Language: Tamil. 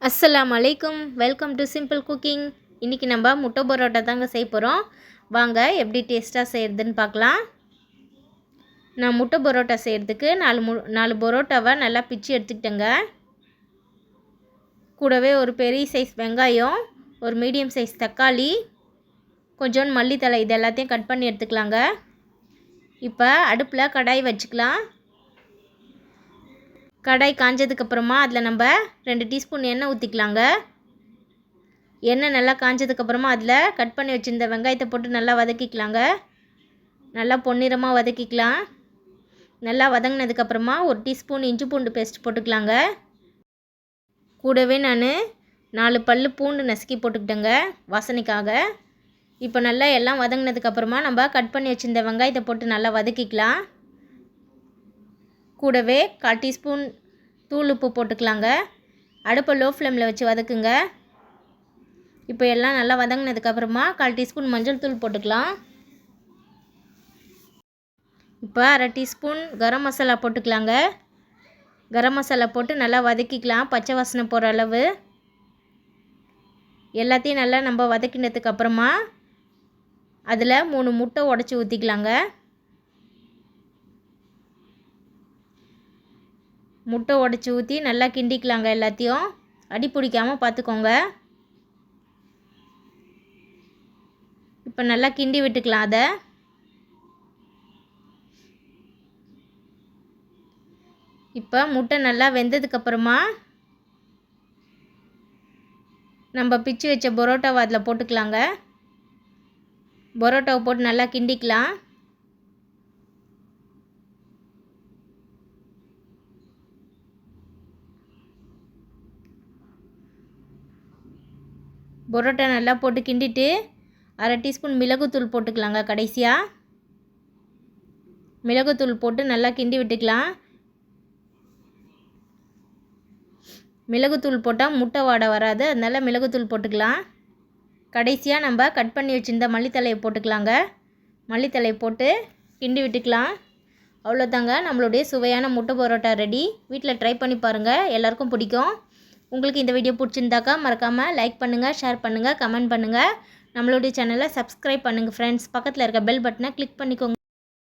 அஸ்ஸலாமு அலைக்கும். Welcome to simple cooking. இன்றைக்கி நம்ம முட்டை பரோட்டா தாங்க செய்ய போகிறோம். வாங்க எப்படி டேஸ்ட்டாக செய்கிறதுன்னு பார்க்கலாம். நான் முட்டை பரோட்டா செய்கிறதுக்கு 4 பரோட்டாவை நல்லா பிச்சு எடுத்துக்கிட்டேங்க. கூடவே ஒரு பெரிய சைஸ் வெங்காயம், ஒரு மீடியம் சைஸ் தக்காளி, கொஞ்சோண்டு மல்லித்தழை, இது எல்லாத்தையும் கட் பண்ணி எடுத்துக்கலாங்க. இப்போ அடுப்பில் கடாய் வச்சுக்கலாம். கடாய் காஞ்சதுக்கப்புறமா அதில் நம்ம 2 டீஸ்பூன் எண்ணெய் ஊற்றிக்கலாங்க. எண்ணெய் நல்லா காஞ்சதுக்கப்புறமா அதில் கட் பண்ணி வச்சுருந்த வெங்காயத்தை போட்டு நல்லா வதக்கிக்கலாங்க. நல்லா பொன்னிறமாக வதக்கிக்கலாம். நல்லா வதங்கினதுக்கப்புறமா 1 டீஸ்பூன் இஞ்சி பூண்டு பேஸ்ட் போட்டுக்கலாங்க. கூடவே நான் 4 பல் பூண்டு நசுக்கி போட்டுக்கிட்டேங்க வாசனைக்காக. இப்போ நல்லா எல்லாம் வதங்கினதுக்கப்புறமா நம்ம கட் பண்ணி வச்சுருந்த வெங்காயத்தை போட்டு நல்லா வதக்கிக்கலாம். கூடவே 1/4 டீஸ்பூன் தூள் உப்பு போட்டுக்கலாங்க. அடுப்பை லோ ஃப்ளேமில் வச்சு வதக்குங்க. இப்போ எல்லாம் நல்லா வதங்கினதுக்கப்புறமா 1/4 டீஸ்பூன் மஞ்சள் தூள் போட்டுக்கலாம். இப்போ 1/2 டீஸ்பூன் கரம் மசாலா போட்டுக்கலாங்க. கரம் மசாலா போட்டு நல்லா வதக்கிக்கலாம், பச்சை வாசனை போகிற அளவு. எல்லாத்தையும் நல்லா நம்ம வதக்கினதுக்கப்புறமா அதில் 3 முட்டை உடச்சி ஊற்றிக்கலாங்க. முட்டை உடச்சி ஊற்றி நல்லா கிண்டிக்கலாங்க. எல்லாத்தையும் அடி பிடிக்காமல் பார்த்துக்கோங்க. இப்போ நல்லா கிண்டி விட்டுக்கலாம். அதை இப்போ முட்டை நல்லா வெந்ததுக்கப்புறமா நம்ம பிச்சு வச்ச பரோட்டாவை அதில் போட்டுக்கலாங்க. பரோட்டாவை போட்டு நல்லா கிண்டிக்கலாம். பரோட்டா நல்லா போட்டு கிண்டிட்டு 1/2 டீஸ்பூன் மிளகுத்தூள் போட்டுக்கலாங்க. கடைசியாக மிளகுத்தூள் போட்டு நல்லா கிண்டி விட்டுக்கலாம். மிளகுத்தூள் போட்டால் முட்டை வாடை வராது, அதனால் மிளகுத்தூள் போட்டுக்கலாம். கடைசியாக நம்ம கட் பண்ணி வச்சுருந்த மல்லித்தழையை போட்டுக்கலாங்க. மல்லித்தழையை போட்டு கிண்டி விட்டுக்கலாம். அவ்வளோதாங்க, நம்மளுடைய சுவையான முட்டை பரோட்டா ரெடி. வீட்டில் ட்ரை பண்ணி பாருங்கள், எல்லாருக்கும் பிடிக்கும். உங்களுக்கு இந்த வீடியோ பிடிச்சிருந்தாக்கா மறக்காமல் லைக் பண்ணுங்கள், ஷேர் பண்ணுங்கள், கமெண்ட் பண்ணுங்கள். நம்மளுடைய சேனலை சப்ஸ்கிரைப் பண்ணுங்கள் ஃப்ரெண்ட்ஸ். பக்கத்தில் இருக்க பெல் பட்டனை கிளிக் பண்ணிக்கோங்க.